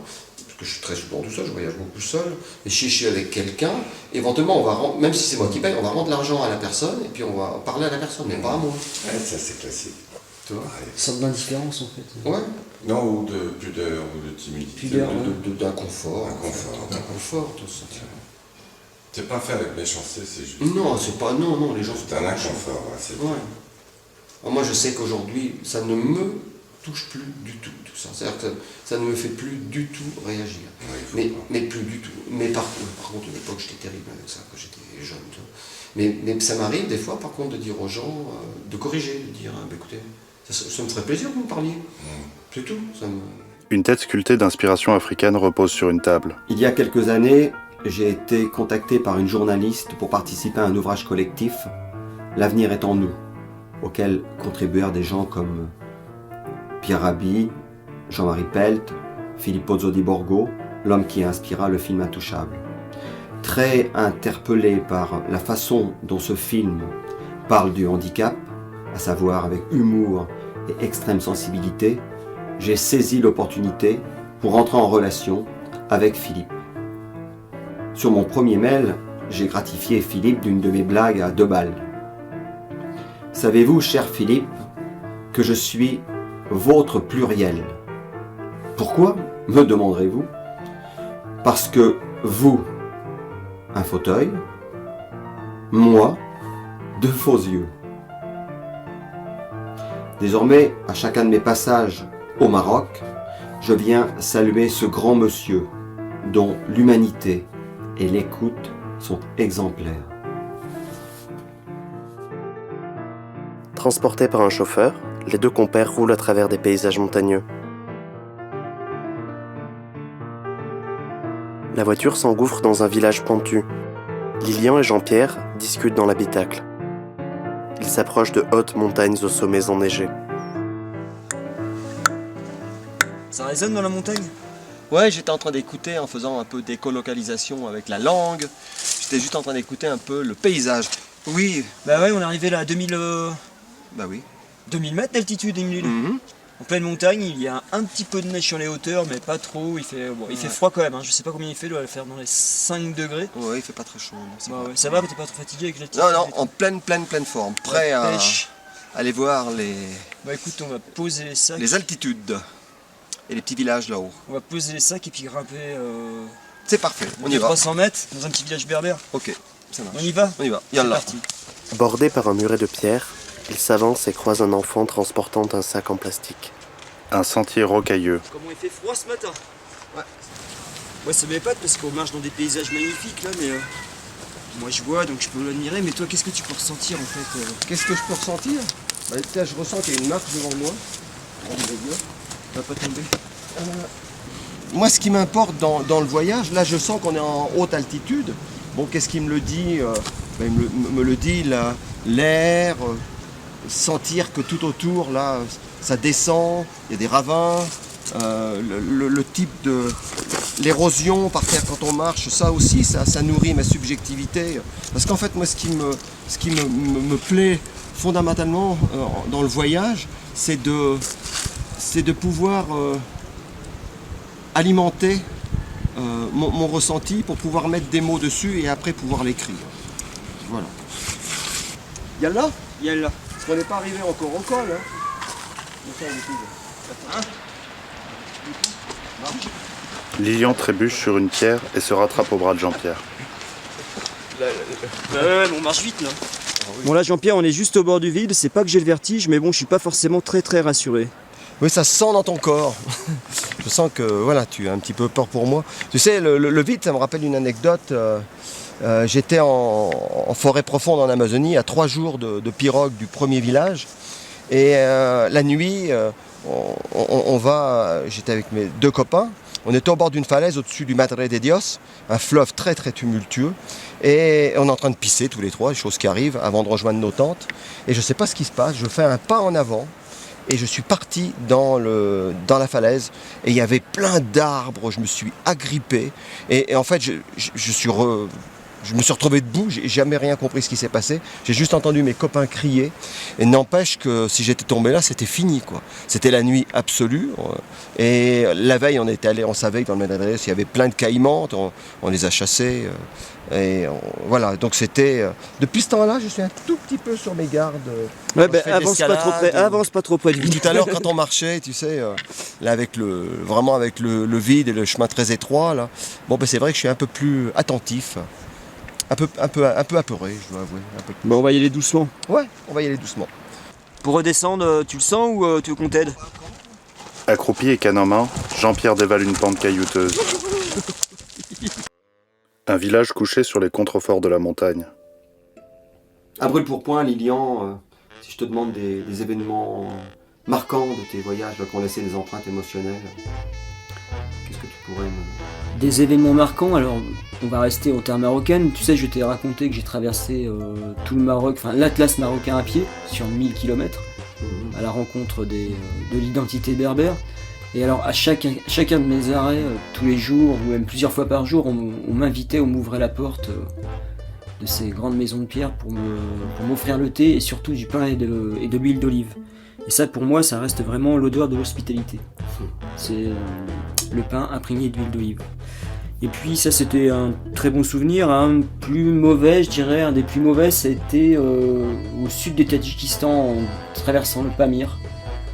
parce que je suis très souvent tout seul, je voyage beaucoup seul, et si je suis avec quelqu'un, éventuellement on va rendre, même si c'est moi qui paye, on va rendre l'argent à la personne et puis on va parler à la personne, mais pas à moi. Ouais, ça c'est classique. Tu vois, Une sorte d'indifférence en fait. ouais. Non, ou de pudeur, ou de timidité. D'inconfort. D'inconfort, tout ça. C'est pas fait avec méchanceté, c'est juste. Non, c'est pas. Non, les gens C'est un inconfort, c'est ouais. Alors moi je sais qu'aujourd'hui, ça ne me touche plus du tout ça. C'est-à-dire que ça ne me fait plus du tout réagir. Ouais, mais plus du tout. Mais par contre, à l'époque, j'étais terrible avec ça, quand j'étais jeune. Tu vois. Mais ça m'arrive des fois, par contre, de dire aux gens, de corriger, de dire, écoutez, ça me ferait plaisir que vous me parliez. C'est tout. Une tête sculptée d'inspiration africaine repose sur une table. Il y a quelques années, j'ai été contacté par une journaliste pour participer à un ouvrage collectif, L'avenir est en nous, auquel contribuèrent des gens comme Pierre Rabhi, Jean-Marie Pelt, Philippe Pozzo di Borgo, l'homme qui inspira le film Intouchable. Très interpellé par la façon dont ce film parle du handicap, à savoir avec humour et extrême sensibilité, j'ai saisi l'opportunité pour entrer en relation avec Philippe. Sur mon premier mail, j'ai gratifié Philippe d'une de mes blagues à 2 balles. Savez-vous, cher Philippe, que je suis votre pluriel? Pourquoi, me demanderez-vous? Parce que vous, un fauteuil, moi, 2 faux yeux. Désormais, à chacun de mes passages au Maroc, je viens saluer ce grand monsieur dont l'humanité et l'écoute sont exemplaires. Transportés par un chauffeur, les 2 compères roulent à travers des paysages montagneux. La voiture s'engouffre dans un village pentu. Lilian et Jean-Pierre discutent dans l'habitacle. Ils s'approchent de hautes montagnes aux sommets enneigés. Ça résonne dans la montagne? Ouais, j'étais en train d'écouter en faisant un peu d'écolocalisation avec la langue. J'étais juste en train d'écouter un peu le paysage. Oui. Bah ouais, on est arrivé là à 2000... Bah oui. 2000 mètres d'altitude, Émile. En pleine montagne, il y a un petit peu de neige sur les hauteurs, mais pas trop. Il fait froid quand même, hein. Je sais pas combien il fait, il doit faire dans les 5 degrés. Ouais, il fait pas très chaud. Non, ouais. Ça va, t'es pas trop fatigué avec l'altitude? Non, en pleine forme. Prêt à aller voir les... Bah écoute, on va poser les sacs. Les altitudes. Et les petits villages là-haut. On va poser les sacs et puis grimper... C'est parfait, on y va. 300 mètres, dans un petit village berbère. Ok, ça marche. On y va? On y va, C'est parti. Bordés par un muret de pierre, ils s'avancent et croisent un enfant transportant un sac en plastique. Un sentier rocailleux. Comment il fait froid ce matin. Ouais. Moi ça m'épate parce qu'on marche dans des paysages magnifiques là, mais moi je vois donc je peux l'admirer, mais toi qu'est-ce que tu peux ressentir en fait Qu'est-ce que je peux ressentir? Là, je ressens qu'il y a une marque devant moi. Va pas tomber. Moi, ce qui m'importe dans le voyage, là, je sens qu'on est en haute altitude. Bon, qu'est-ce qui me le dit? Il me le dit l'air, sentir que tout autour, là, ça descend, il y a des ravins, le type de... l'érosion par terre quand on marche, ça aussi, ça nourrit ma subjectivité. Parce qu'en fait, moi, ce qui me plaît fondamentalement dans le voyage, c'est de pouvoir alimenter mon ressenti pour pouvoir mettre des mots dessus et après pouvoir l'écrire. Voilà. Yallah? Yallah. Parce qu'on n'est pas arrivé encore au col. Lilian trébuche sur une pierre et se rattrape au bras de Jean-Pierre. Ouais, on marche vite là. Bon là Jean-Pierre, on est juste au bord du vide, c'est pas que j'ai le vertige, mais bon je suis pas forcément très rassuré. Oui, ça se sent dans ton corps. Je sens que voilà, tu as un petit peu peur pour moi. Tu sais, le vide, ça me rappelle une anecdote. J'étais en forêt profonde en Amazonie, à 3 jours de pirogue du premier village. Et la nuit, j'étais avec mes 2 copains. On était au bord d'une falaise au-dessus du Madre de Dios, un fleuve très très tumultueux. Et on est en train de pisser tous les 3, chose qui arrive, avant de rejoindre nos tentes. Et je ne sais pas ce qui se passe, je fais un pas en avant. Et je suis parti dans la falaise et il y avait plein d'arbres, je me suis agrippé et en fait je me suis retrouvé debout, j'ai jamais rien compris ce qui s'est passé, j'ai juste entendu mes copains crier et n'empêche que si j'étais tombé là c'était fini quoi. C'était la nuit absolue et la veille on savait que dans le Médadresse il y avait plein de caïmans, on les a chassés. Voilà, donc c'était... depuis ce temps-là, je suis un tout petit peu sur mes gardes. Ouais, avance pas trop près du vide. Tout à l'heure, quand on marchait, tu sais, là avec le vide et le chemin très étroit, là, c'est vrai que je suis un peu plus attentif, un peu apeuré, je dois avouer. Bon, on va y aller doucement. Ouais, on va y aller doucement. Pour redescendre, tu le sens ou tu veux qu'on t'aide? Accroupi et canne en main, Jean-Pierre dévale une pente caillouteuse. Un village couché sur les contreforts de la montagne. À brûle-pourpoint, Lilian, si je te demande des événements marquants de tes voyages qui ont laissé des empreintes émotionnelles, qu'est-ce que tu pourrais me... Des événements marquants, alors on va rester en terre marocaine. Tu sais, je t'ai raconté que j'ai traversé tout le Maroc, enfin l'Atlas marocain à pied, sur 1000 km, à la rencontre de l'identité berbère. Et alors à chacun de mes arrêts, tous les jours, ou même plusieurs fois par jour, on m'invitait, on m'ouvrait la porte de ces grandes maisons de pierre pour m'offrir le thé et surtout du pain et de l'huile d'olive. Et ça pour moi, ça reste vraiment l'odeur de l'hospitalité. C'est le pain imprégné d'huile d'olive. Et puis ça c'était un très bon souvenir, un plus mauvais, je dirais, un des plus mauvais, c'était au sud du Tadjikistan en traversant le Pamir.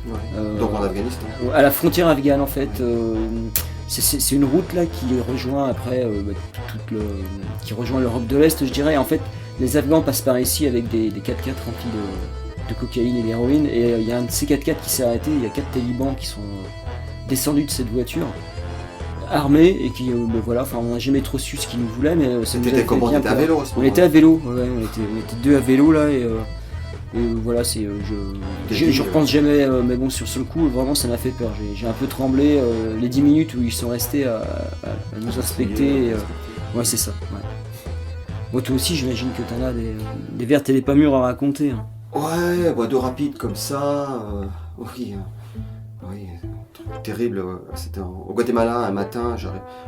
Ouais. Donc en Afghanistan. À la frontière afghane en fait. C'est une route là qui rejoint après qui rejoint l'Europe de l'Est, je dirais. En fait, les Afghans passent par ici avec des 4x4 remplis de cocaïne et d'héroïne. Et il y a un de ces 4x4 qui s'est arrêté. Il y a 4 talibans qui sont descendus de cette voiture, armés et qui on n'a jamais trop su ce qu'ils nous voulaient, mais ça nous a fait bien. On était à vélo à ce moment-là. On était à vélo, ouais, on était 2 à vélo là et voilà, je repense jamais, mais bon, sur le coup, vraiment, ça m'a fait peur. J'ai un peu tremblé les 10 minutes où ils sont restés à nous inspecter. Ouais, c'est ça. Ouais. Bon, toi aussi, j'imagine que t'en as des vertes et des pas mûres à raconter. Hein. Ouais, 2 rapides comme ça. Oui, truc terrible. C'était au Guatemala un matin.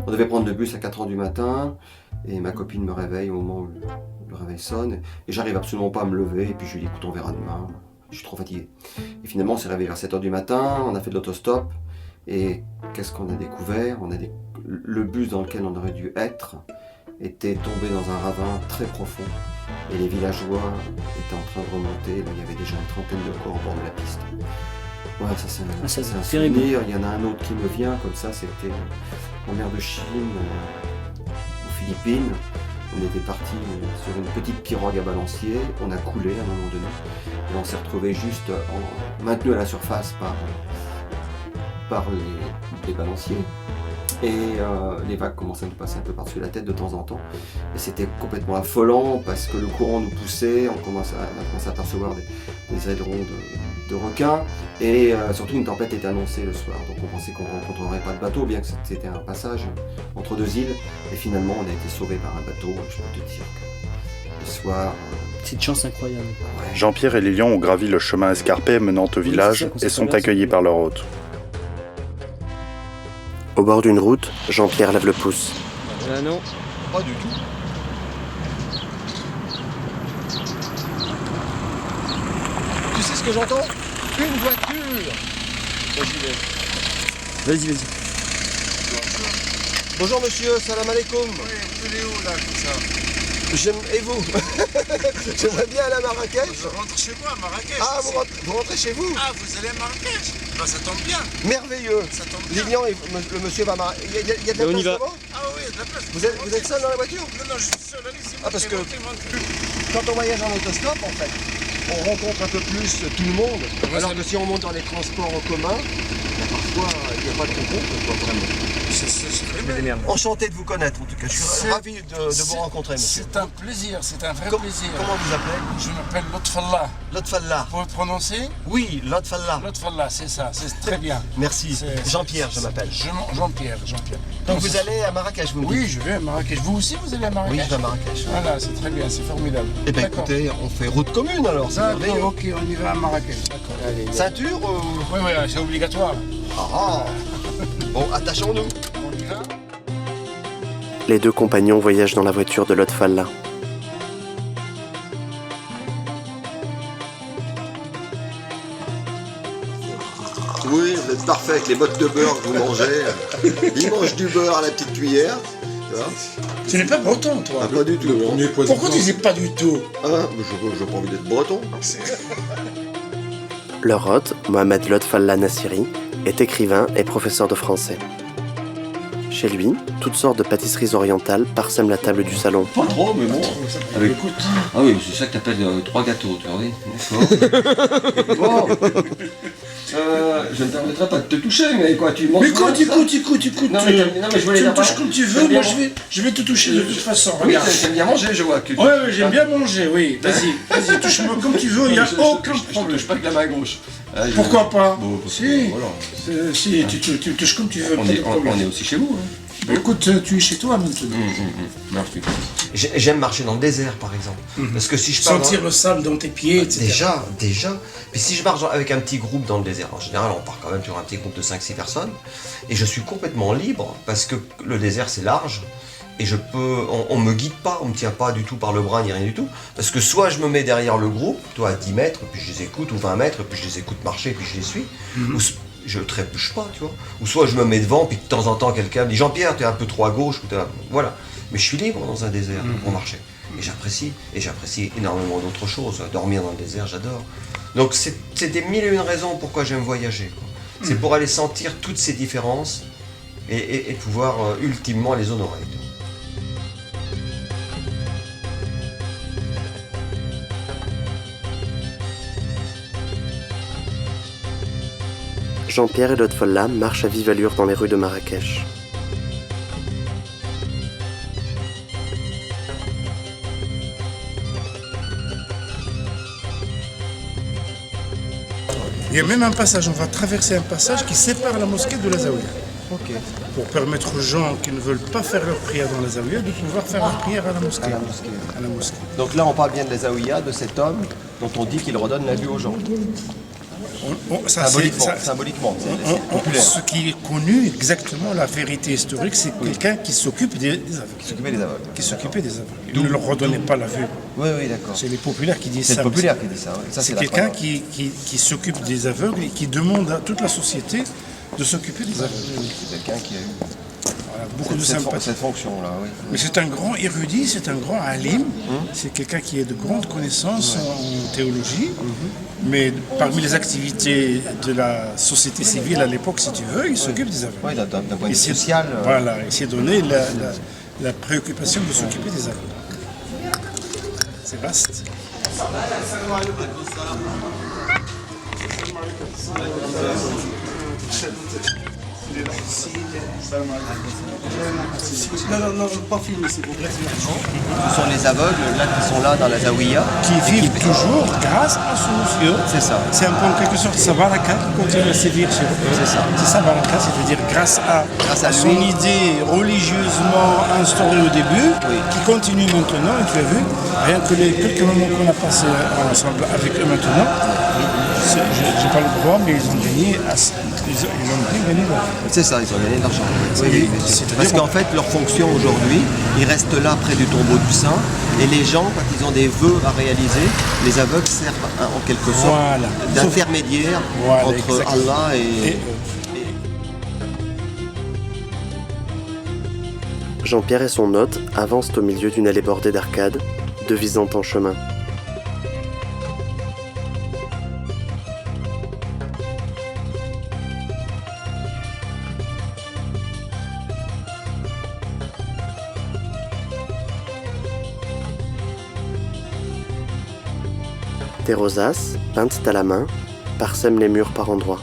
On devait prendre le bus à 4h du matin et ma copine me réveille au moment où le réveil sonne et j'arrive absolument pas à me lever et puis je lui dis écoute on verra demain, je suis trop fatigué. Et finalement on s'est réveillé vers 7h du matin, on a fait de l'autostop et qu'est-ce qu'on a découvert? Le bus dans lequel on aurait dû être était tombé dans un ravin très profond et les villageois étaient en train de remonter, là, il y avait déjà une trentaine de corps au bord de la piste. Ouais, ça c'est un souvenir. Il y en a un autre qui me vient comme ça, c'était en mer de Chine, aux Philippines. On était parti sur une petite pirogue à balancier, on a coulé à un moment donné et on s'est retrouvé juste maintenu à la surface par les balanciers. Et les vagues commençaient à nous passer un peu par-dessus la tête de temps en temps. Et c'était complètement affolant parce que le courant nous poussait, on commençait à apercevoir des ailerons de requins. Et surtout une tempête était annoncée le soir. Donc on pensait qu'on ne rencontrerait pas de bateau, bien que c'était un passage entre deux îles. Et finalement on a été sauvé par un bateau. Je peux te dire que le soir... Petite chance incroyable. Ouais. Jean-Pierre et Lilian ont gravi le chemin escarpé menant au village et sont accueillis par leur hôte. Au bord d'une route, Jean-Pierre lève le pouce. Non. Pas du tout. Tu sais ce que j'entends? Une voiture. Vas-y. Bonjour monsieur, salam alaikum. Oui, vous allez où là, comme ça? Et vous? J'aimerais bien aller à Marrakech. Je rentre chez moi à Marrakech. Ah, vous rentrez chez vous? Ah, vous allez à Marrakech? Bah, ça tombe bien. Merveilleux. Ça tombe bien. Lilian, le monsieur va Marrakech. Il y a de la place devant? Ah oui, il y a de la place. Vous êtes seul dans la voiture? Non, je suis seul, allez-y. Ah, parce que quand on voyage en autostop, en fait, on rencontre un peu plus tout le monde. Alors que si on monte dans les transports en commun, parfois, il n'y a pas de rencontre, quoi, vraiment. C'est très bien. Enchanté de vous connaître, en tout cas. Je suis ravi de vous rencontrer, monsieur. C'est un plaisir, c'est un vrai plaisir. Comment vous appelez? Je m'appelle Lotfallah. Lotfallah. Vous le prononcez? Oui, Lotfallah. Lotfallah, c'est ça, c'est très bien. Merci. Jean-Pierre, je m'appelle. Jean-Pierre. Donc vous allez à Marrakech, vous me dites? Oui, je vais à Marrakech. Vous aussi, vous allez à Marrakech? Oui, je vais à Marrakech. Voilà, c'est très bien, c'est formidable. Eh bien écoutez, on fait route commune alors, c'est merveilleux. D'accord, ok, on y va à Marrakech. D'accord, allez. Ceinture ou... Oui, c'est obligatoire. Ah. Bon, attachons-nous. On y va? Les deux compagnons voyagent dans la voiture de Lotfallah. Oui, vous êtes parfait avec les bottes de beurre que vous mangez. Ils mangent du beurre à la petite cuillère. Tu n'es pas breton, toi? Ah, pas du tout. Non. Pourquoi tu dis pas du tout? Ah, je n'ai pas envie d'être breton. Leur hôte, Mohamed Lotfallah Nassiri, est écrivain et professeur de français. Chez lui, toutes sortes de pâtisseries orientales parsèment la table du salon. Pas trop, mais bon. Avec... Ah oui, c'est ça que t'appelles 3 gâteaux, tu vois, oui. D'accord. Bon. Je ne permettrai pas de te toucher, mais quoi, tu manges. Mais écoute. Non, mais je voulais tu me touches comme tu veux, moi je vais te toucher de toute façon. Oui, t'aimes bien manger, je vois. Oui, j'aime bien manger, oui. Vas-y, touche-moi comme tu veux, il n'y a aucun problème. Je ne touche pas avec la main gauche. Pourquoi pas? Bon, si, voilà. Si, tu touches comme tu veux. On est aussi chez vous. Hein. Écoute, tu es chez toi maintenant. Merci. J'aime marcher dans le désert, par exemple. Parce que si je pars sentir le sable dans tes pieds, etc. Déjà. Puis si je marche avec un petit groupe dans le désert, en général, on part quand même sur un petit groupe de 5-6 personnes, et je suis complètement libre, parce que le désert, c'est large, et on me guide pas, on me tient pas du tout par le bras, ni rien du tout, parce que soit je me mets derrière le groupe, toi à 10 mètres, puis je les écoute, ou 20 mètres, puis je les écoute marcher, puis je les suis, ou je trébuche pas, tu vois. Ou soit je me mets devant, puis de temps en temps quelqu'un me dit Jean-Pierre, t'es un peu trop à gauche, ou voilà. Mais je suis libre dans un désert pour marcher. Et j'apprécie énormément d'autres choses. Dormir dans le désert, j'adore. Donc c'est des mille et une raisons pourquoi j'aime voyager, quoi. C'est pour aller sentir toutes ces différences et pouvoir ultimement les honorer. Jean-Pierre et Lotfallah marchent à vive allure dans les rues de Marrakech. Il y a même un passage, on va traverser un passage qui sépare la mosquée de la Zaouïa. Ok. Pour permettre aux gens qui ne veulent pas faire leur prière dans la Zaouïa de pouvoir faire leur prière à la mosquée. À la mosquée. Donc là, on parle bien de la Zaouïa, de cet homme dont on dit qu'il redonne la vue aux gens. Symboliquement. Populaire. Ce qui est connu exactement, la vérité historique, c'est quelqu'un qui s'occupe des aveugles. Qui s'occupait des aveugles. Il ne leur redonnait pas la vue. Oui, d'accord. C'est les populaires qui disent ça. C'est les populaires qui disent ça, oui. C'est quelqu'un qui s'occupe des aveugles et qui demande à toute la société de s'occuper des aveugles. C'est quelqu'un qui a eu beaucoup de sympathie. Cette fonction-là, oui. Mais c'est un grand érudit, c'est un grand alim, c'est quelqu'un qui a de grandes connaissances en théologie, mais parmi les activités de la société civile à l'époque, si tu veux, il s'occupe des aveugles. Oui, d'un point de vue social. Voilà, il s'est donné la préoccupation de s'occuper des aveugles. C'est vaste. Non, pas filmer, c'est pour Ce sont les aveugles là qui sont là dans la Zawiya. Qui vivent toujours grâce à ce monsieur. C'est ça. C'est un peu en quelque sorte sa baraka qui continue à sévir sur eux. C'est ça. C'est sa baraka, c'est-à-dire grâce à son lui. idée religieusement instaurée au début, qui continue maintenant, et tu as vu, rien que les quelques moments qu'on a passés ensemble avec eux maintenant, j'ai pas le droit, mais ils ont gagné ils ont bien gagné de l'argent. C'est ça, ils ont gagné de l'argent. Oui, Parce qu'en fait, leur fonction aujourd'hui, ils restent là près du tombeau du saint, et les gens, quand ils ont des vœux à réaliser, les aveugles servent en quelque sorte d'intermédiaire entre Allah et eux. Jean-Pierre et son hôte avancent au milieu d'une allée bordée d'arcades, devisant en chemin. Des rosaces, peintes à la main, parsèment les murs par endroits.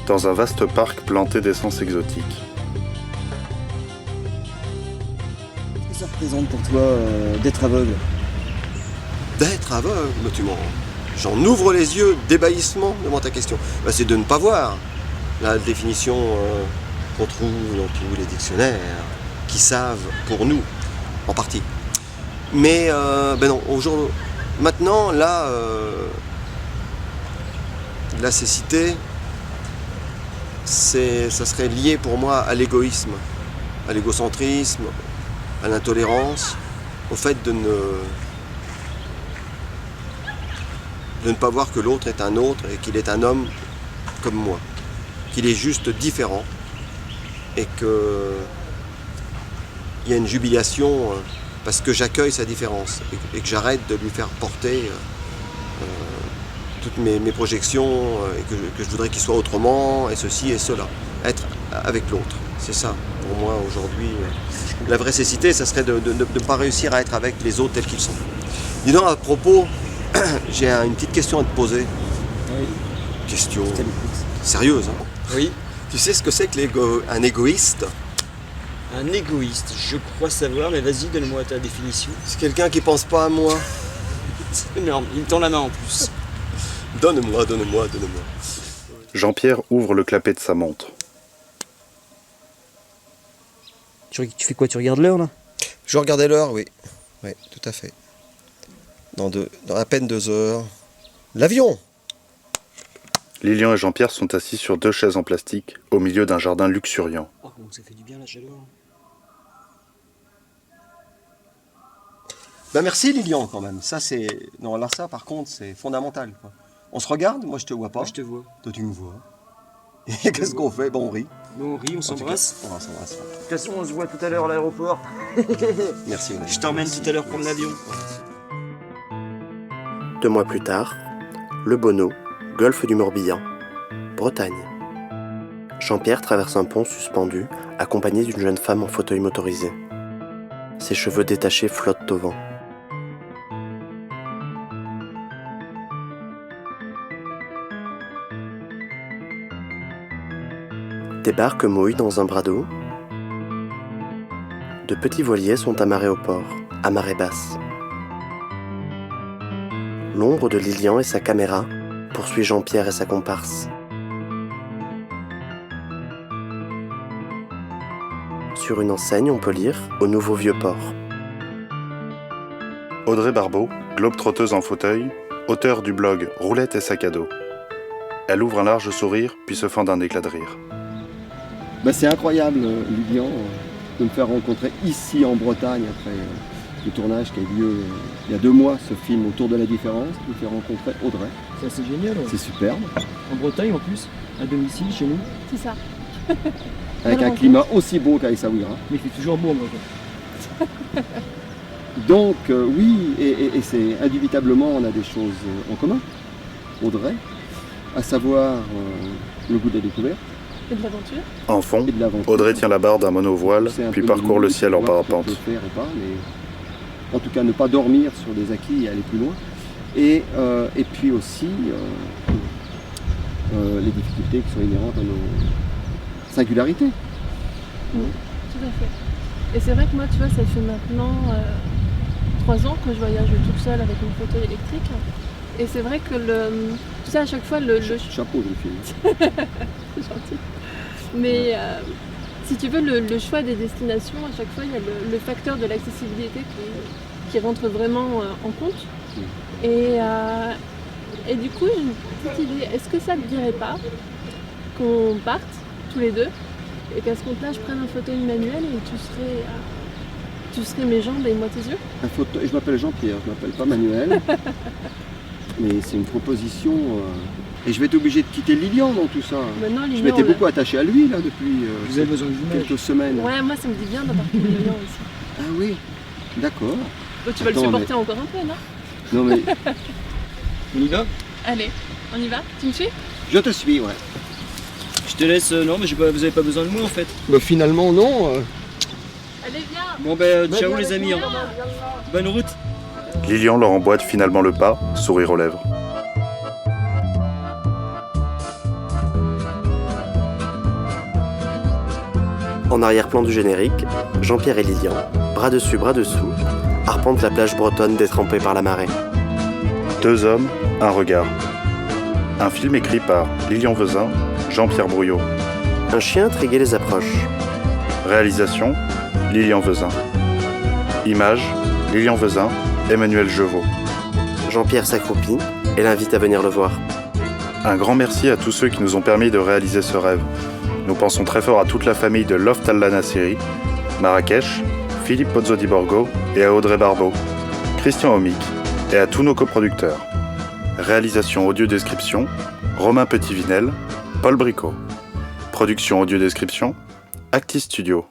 Dans un vaste parc planté d'essences exotiques. Qu'est-ce que ça représente pour toi d'être aveugle? D'être aveugle, mais j'en ouvre les yeux d'ébahissement devant ta question. C'est de ne pas voir. La définition qu'on trouve dans tous les dictionnaires, qui savent pour nous, en partie. Mais non, aujourd'hui, maintenant, là, la cécité, ça serait lié pour moi à l'égoïsme, à l'égocentrisme, à l'intolérance, au fait de ne pas voir que l'autre est un autre et qu'il est un homme comme moi, qu'il est juste différent et qu'il y a une jubilation parce que j'accueille sa différence et que j'arrête de lui faire porter toutes mes projections et que je voudrais qu'il soit autrement et ceci et cela, être avec l'autre. C'est ça pour moi aujourd'hui. La vraie cécité, ça serait de ne pas réussir à être avec les autres tels qu'ils sont. Dis donc, à propos, j'ai une petite question à te poser. Oui. Question sérieuse. Hein. Oui. Tu sais ce que c'est qu'un égoïste? Un égoïste, je crois savoir, mais vas-y, donne-moi ta définition. C'est quelqu'un qui pense pas à moi. C'est énorme, il me tend la main en plus. Donne-moi. Jean-Pierre ouvre le clapet de sa montre. Tu fais quoi, tu regardes l'heure là? Je regardais l'heure, oui. Oui, tout à fait. Dans à peine 2 heures. L'avion! Lilian et Jean-Pierre sont assis sur 2 chaises en plastique, au milieu d'un jardin luxuriant. Oh, comment ça fait du bien la chaleur. Merci Lilian quand même. Ça c'est. Non, là ça par contre c'est fondamental. Quoi. On se regarde, moi je te vois pas. Moi je te vois. Toi tu me vois. Et qu'est-ce qu'on fait? On rit. On rit, on s'embrasse. On va s'embrasser. De toute façon, on se voit tout à l'heure à l'aéroport. Merci. Je t'emmène tout à l'heure prendre l'avion. 2 mois plus tard, le Bonneau, golfe du Morbihan, Bretagne. Jean-Pierre traverse un pont suspendu, accompagné d'une jeune femme en fauteuil motorisé. Ses cheveux détachés flottent au vent. Des barques mouillent dans un bras d'eau. De petits voiliers sont amarrés au port, à marée basse. L'ombre de Lilian et sa caméra poursuit Jean-Pierre et sa comparse. Sur une enseigne, on peut lire « Au nouveau vieux port ». Audrey Barbeau, globe-trotteuse en fauteuil, auteure du blog Roulette et sac à dos. Elle ouvre un large sourire, puis se fend d'un éclat de rire. C'est incroyable, Lilian, de me faire rencontrer ici en Bretagne après le tournage qui a eu lieu il y a 2 mois, ce film Autour de la différence, qui me fait rencontrer Audrey. C'est assez génial. Ouais. C'est superbe. En Bretagne en plus, à domicile chez nous. C'est ça. Avec un climat aussi beau qu'à Essaouira. Mais il fait toujours beau en Bretagne. Donc oui, et c'est indubitablement, on a des choses en commun, Audrey, à savoir le goût de la découverte. Et de l'aventure. En fond, Audrey tient la barre d'un monovoile, puis parcourt le ciel en parapente. Faire ou pas, mais en tout cas ne pas dormir sur des acquis et aller plus loin. Et puis aussi les difficultés qui sont inhérentes à nos singularités. Tout à fait. Et c'est vrai que moi, tu vois, ça fait maintenant 3 ans que je voyage toute seule avec mon fauteuil électrique. Et c'est vrai que tu sais, à chaque fois, Chapeau, je le filme. C'est gentil. Mais si tu veux, le choix des destinations, à chaque fois, il y a le facteur de l'accessibilité qui rentre vraiment en compte. Et du coup, j'ai une petite idée. Est-ce que ça ne te dirait pas qu'on parte tous les deux et qu'à ce compte-là, je prenne un fauteuil manuel et tu serais mes jambes et moi tes yeux? Je m'appelle Jean-Pierre, je ne m'appelle pas Manuel. Mais c'est une proposition. Et je vais être obligé de quitter Lilian dans tout ça. Maintenant, je m'étais beaucoup attaché à lui là depuis Vous avez besoin de quelques semaines. Ouais, moi ça me dit bien d'avoir quitté Lilian aussi. Ah oui, d'accord. Toi, tu vas le supporter encore un peu, non? Non mais. On y va? Allez, on y va? Tu me suis? Je te suis, ouais. Je te laisse, non, mais vous avez pas besoin de moi en fait. Bah finalement non. Allez, viens! Bon ciao les amis, hein. Bonne route. Lilian leur emboîte finalement le pas, sourire aux lèvres. En arrière-plan du générique, Jean-Pierre et Lilian, bras dessus, bras dessous, arpentent la plage bretonne détrempée par la marée. 2 hommes, un regard. Un film écrit par Lilian Vezin, Jean-Pierre Brouillot. Un chien intrigué les approche. Réalisation, Lilian Vezin. Image, Lilian Vezin, Emmanuel Jevaux. Jean-Pierre s'accroupit et l'invite à venir le voir. Un grand merci à tous ceux qui nous ont permis de réaliser ce rêve. Nous pensons très fort à toute la famille de Loft Al Nassiri, Marrakech, Philippe Pozzo di Borgo et à Audrey Barbeau, Christian Omic et à tous nos coproducteurs. Réalisation audio-description, Romain Petit-Vinel, Paul Bricot. Production audio-description, Actis Studio.